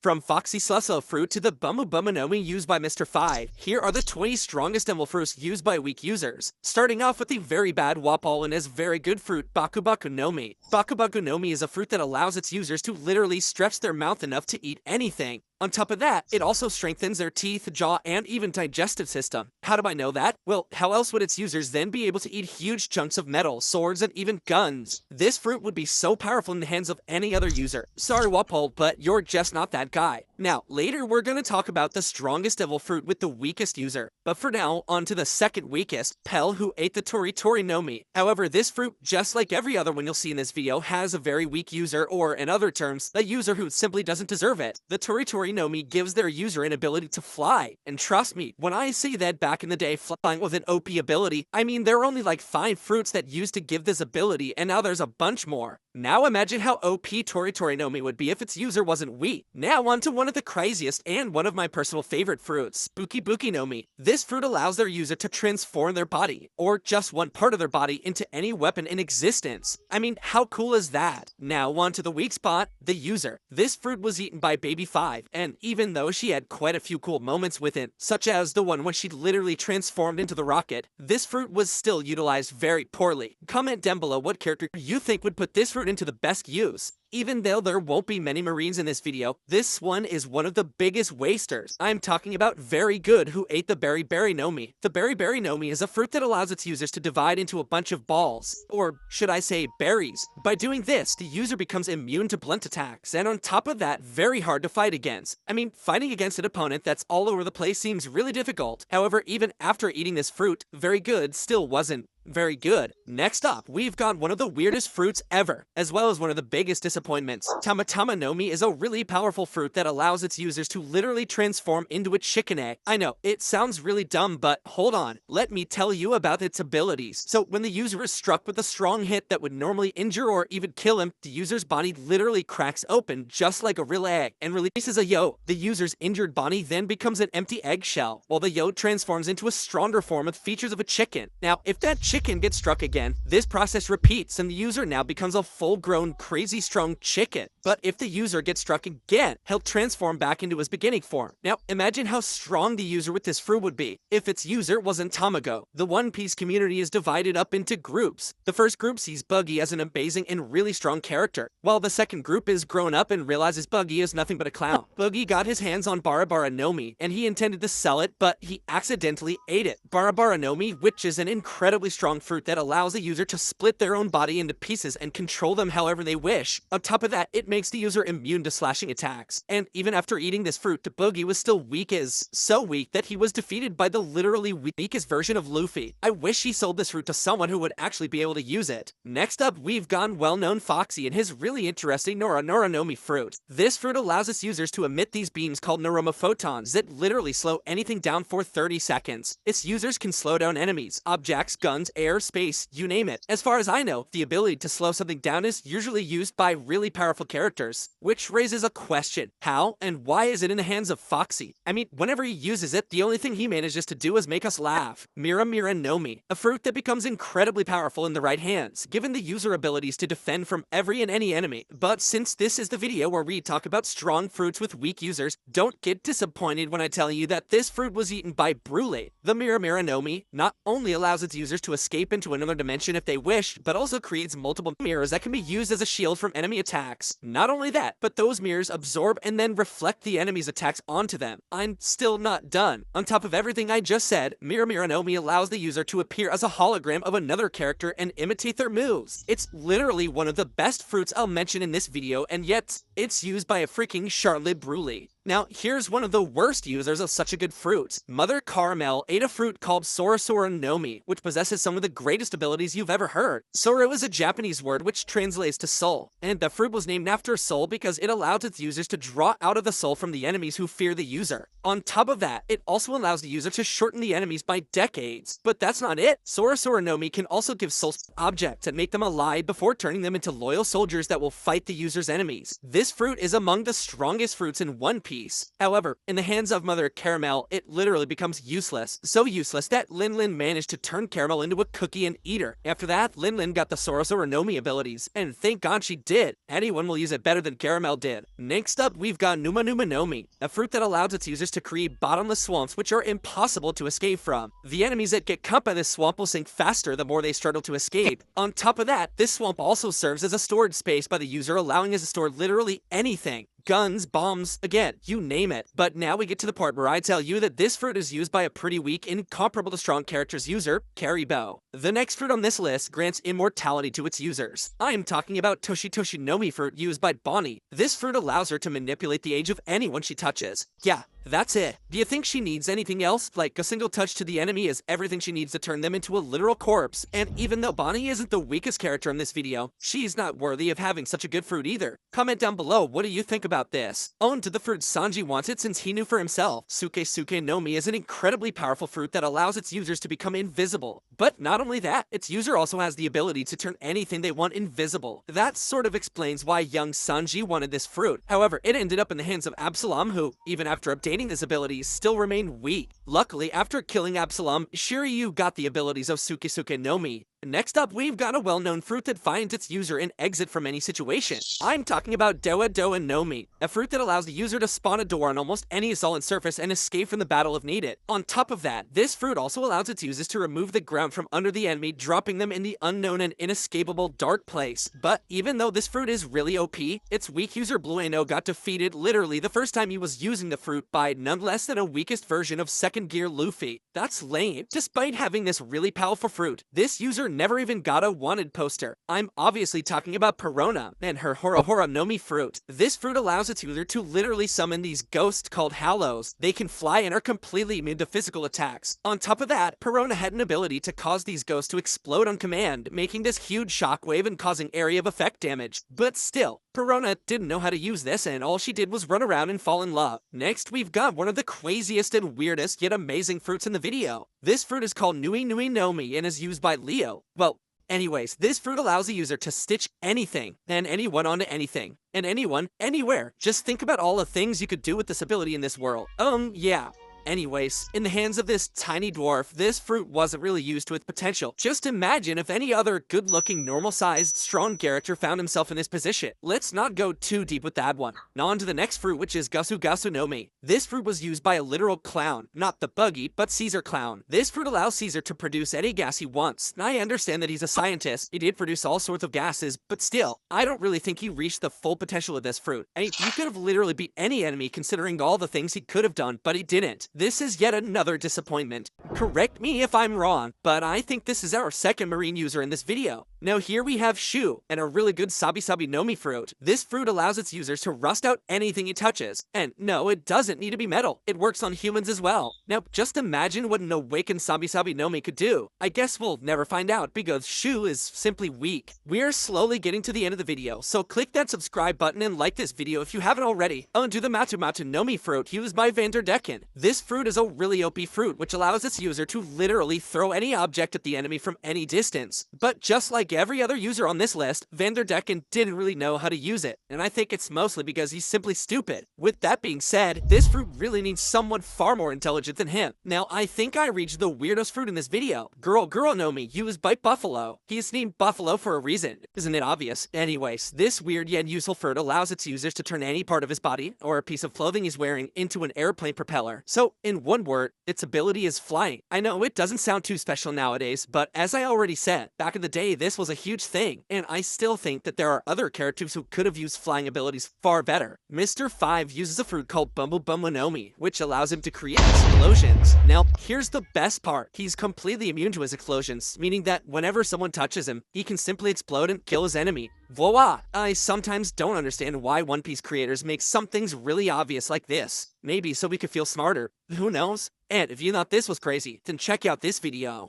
From Foxy Susso fruit to the Bumu Bumu Nomi used by Mr. 5, here are the 20 strongest Devil fruits used by weak users. Starting off with the very bad Wapol and his very good fruit, Baku Baku Nomi. Baku Baku Nomi is a fruit that allows its users to literally stretch their mouth enough to eat anything. On top of that, it also strengthens their teeth, jaw, and even digestive system. How do I know that? Well, how else would its users then be able to eat huge chunks of metal, swords, and even guns? This fruit would be so powerful in the hands of any other user. Sorry Wapol, but you're just not that guy. Now, later we're gonna talk about the strongest devil fruit with the weakest user. But for now, on to the second weakest, Pell, who ate the Tori Tori Nomi. However, this fruit, just like every other one you'll see in this video, has a very weak user, or in other terms, a user who simply doesn't deserve it. The Tori Tori Nomi gives their user an ability to fly. And trust me, when I say that back in the day flying was an OP ability, I mean there are only like 5 fruits that used to give this ability, and now there's a bunch more. Now imagine how OP Tori Tori Nomi would be if its user wasn't weak. Now on to one of the craziest and one of my personal favorite fruits, Buki Buki Nomi. This fruit allows their user to transform their body, or just one part of their body, into any weapon in existence. I mean, how cool is that? Now on to the weak spot, the user. This fruit was eaten by Baby 5, and even though she had quite a few cool moments with it, such as the one when she literally transformed into the rocket, this fruit was still utilized very poorly. Comment down below what character you think would put this fruit into the best use. Even though there won't be many Marines in this video, this one is one of the biggest wasters. I'm talking about Very Good, who ate the Berry Berry Nomi. The Berry Berry Nomi is a fruit that allows its users to divide into a bunch of balls, or should I say berries. By doing this, the user becomes immune to blunt attacks, and on top of that, very hard to fight against. I mean, fighting against an opponent that's all over the place seems really difficult. However, even after eating this fruit, Very Good still wasn't very good. Next up, we've got one of the weirdest fruits ever, as well as one of the biggest disappointments. Tamatama Nomi is a really powerful fruit that allows its users to literally transform into a chicken egg. I know, it sounds really dumb, but hold on. Let me tell you about its abilities. So when the user is struck with a strong hit that would normally injure or even kill him, the user's body literally cracks open just like a real egg and releases a yolk. The user's injured body then becomes an empty eggshell, while the yolk transforms into a stronger form with features of a chicken. Now, if that chicken gets struck again, this process repeats and the user now becomes a full-grown, crazy strong chicken. But if the user gets struck again, he'll transform back into his beginning form. Now, imagine how strong the user with this fruit would be if its user wasn't Tamago. The One Piece community is divided up into groups. The first group sees Buggy as an amazing and really strong character, while the second group is grown up and realizes Buggy is nothing but a clown. Buggy got his hands on Barabara Nomi, and he intended to sell it, but he accidentally ate it. Barabara Nomi, which is an incredibly strong fruit that allows a user to split their own body into pieces and control them however they wish. On top of that, it makes the user immune to slashing attacks. And even after eating this fruit, Boogie was still weak as so weak that he was defeated by the literally weakest version of Luffy. I wish he sold this fruit to someone who would actually be able to use it. Next up, we've got well-known Foxy and his really interesting Nora Nora Nomi fruit. This fruit allows its users to emit these beams called Neuroma Photons that literally slow anything down for 30 seconds. Its users can slow down enemies, objects, guns, air, space, you name it. As far as I know, the ability to slow something down is usually used by really powerful characters, which raises a question. How and why is it in the hands of Foxy? I mean, whenever he uses it, the only thing he manages to do is make us laugh. Mira Mira Nomi, a fruit that becomes incredibly powerful in the right hands, given the user abilities to defend from every and any enemy. But since this is the video where we talk about strong fruits with weak users, don't get disappointed when I tell you that this fruit was eaten by Brule. The Mira Mira Nomi not only allows its users to escape into another dimension if they wish, but also creates multiple mirrors that can be used as a shield from enemy attacks. Not only that, but those mirrors absorb and then reflect the enemy's attacks onto them. I'm still not done. On top of everything I just said, Mira Mira Nomi allows the user to appear as a hologram of another character and imitate their moves. It's literally one of the best fruits I'll mention in this video, and yet it's used by a freaking Charlotte Brule. Now, here's one of the worst users of such a good fruit. Mother Caramel ate a fruit called Sora Sora Nomi, which possesses some of the greatest abilities you've ever heard. Sora is a Japanese word which translates to soul, and the fruit was named after a soul because it allows its users to draw out of the soul from the enemies who fear the user. On top of that, it also allows the user to shorten the enemies by decades. But that's not it. Sora Sora Nomi can also give souls to objects and make them alive before turning them into loyal soldiers that will fight the user's enemies. This This fruit is among the strongest fruits in One Piece. However, in the hands of Mother Caramel, it literally becomes useless. So useless that Lin Lin managed to turn Caramel into a cookie and eat her. After that, Lin Lin got the Sorosoro Nomi abilities, and thank God she did. Anyone will use it better than Caramel did. Next up, we've got Numa Numa Nomi, a fruit that allows its users to create bottomless swamps which are impossible to escape from. The enemies that get caught by this swamp will sink faster the more they struggle to escape. On top of that, this swamp also serves as a storage space by the user, allowing us to store literally anything. Guns, bombs, again, you name it. But now we get to the part where I tell you that this fruit is used by a pretty weak, incomparable to strong character's user, Karibo. The next fruit on this list grants immortality to its users. I am talking about Toshi Toshi Nomi fruit used by Bonnie. This fruit allows her to manipulate the age of anyone she touches. Yeah, that's it. Do you think she needs anything else? Like, a single touch to the enemy is everything she needs to turn them into a literal corpse. And even though Bonnie isn't the weakest character in this video, she's not worthy of having such a good fruit either. Comment down below, what do you think about this? Own to the fruit Sanji wants it since he knew for himself. Suke Suke Nomi is an incredibly powerful fruit that allows its users to become invisible. But not only that, its user also has the ability to turn anything they want invisible. That sort of explains why young Sanji wanted this fruit. However, it ended up in the hands of Absalom, who, even after updating this ability, still remained weak. Luckily, after killing Absalom, Shiryu got the abilities of Suke Suke Nomi. Next up, we've got a well-known fruit that finds its user an exit from any situation. I'm talking about Doa Doa Nomi, a fruit that allows the user to spawn a door on almost any solid surface and escape from the battle if needed. On top of that, this fruit also allows its users to remove the ground from under the enemy, dropping them in the unknown and inescapable dark place. But even though this fruit is really OP, its weak user Blueno got defeated literally the first time he was using the fruit by none less than a weakest version of second gear Luffy. That's lame. Despite having this really powerful fruit, this user never even got a wanted poster. I'm obviously talking about Perona and her Hora Hora Nomi fruit. This fruit allows its user to literally summon these ghosts called Hallows. They can fly and are completely immune to physical attacks. On top of that, Perona had an ability to cause these ghosts to explode on command, making this huge shockwave and causing area of effect damage. But still, Perona didn't know how to use this, and all she did was run around and fall in love. Next, we've got one of the craziest and weirdest yet amazing fruits in the video. This fruit is called Nui Nui Nomi and is used by Leo. Well, anyways, this fruit allows the user to stitch anything and anyone onto anything. And anyone, anywhere. Just think about all the things you could do with this ability in this world. Yeah. Anyways, in the hands of this tiny dwarf, this fruit wasn't really used to its potential. Just imagine if any other good-looking, normal-sized, strong character found himself in this position. Let's not go too deep with that one. Now on to the next fruit, which is Gasu Gasu Nomi. This fruit was used by a literal clown. Not the buggy, but Caesar Clown. This fruit allows Caesar to produce any gas he wants. Now, I understand that he's a scientist. He did produce all sorts of gases, but still, I don't really think he reached the full potential of this fruit. I mean, he could have literally beat any enemy considering all the things he could have done, but he didn't. This is yet another disappointment. Correct me if I'm wrong, but I think this is our second marine user in this video. Now here we have Shu, and a really good Sabi Sabi Nomi fruit. This fruit allows its users to rust out anything it touches. And no, it doesn't need to be metal. It works on humans as well. Now just imagine what an awakened Sabi Sabi Nomi could do. I guess we'll never find out because Shu is simply weak. We're slowly getting to the end of the video, so click that subscribe button and like this video if you haven't already. On to the Matu Matu Nomi fruit used by Vanderdecken. This fruit is a really OP fruit which allows its user to literally throw any object at the enemy from any distance. But just like every other user on this list, Vanderdecken didn't really know how to use it, and I think it's mostly because he's simply stupid. With that being said, this fruit really needs someone far more intelligent than him. Now, I think I reached the weirdest fruit in this video. Girl Nomi, used by Buffalo. He's named Buffalo for a reason. Isn't it obvious? Anyways, this weird yet useful fruit allows its users to turn any part of his body, or a piece of clothing he's wearing, into an airplane propeller. So, in one word, its ability is flying. I know it doesn't sound too special nowadays, but as I already said, back in the day this was a huge thing, and I still think that there are other characters who could have used flying abilities far better. Mr. 5 uses a fruit called Bumble Nomi, which allows him to create explosions. Now, here's the best part. He's completely immune to his explosions, meaning that whenever someone touches him, he can simply explode and kill his enemy. Voila! I sometimes don't understand why One Piece creators make some things really obvious like this. Maybe so we could feel smarter. Who knows? And if you thought this was crazy, then check out this video.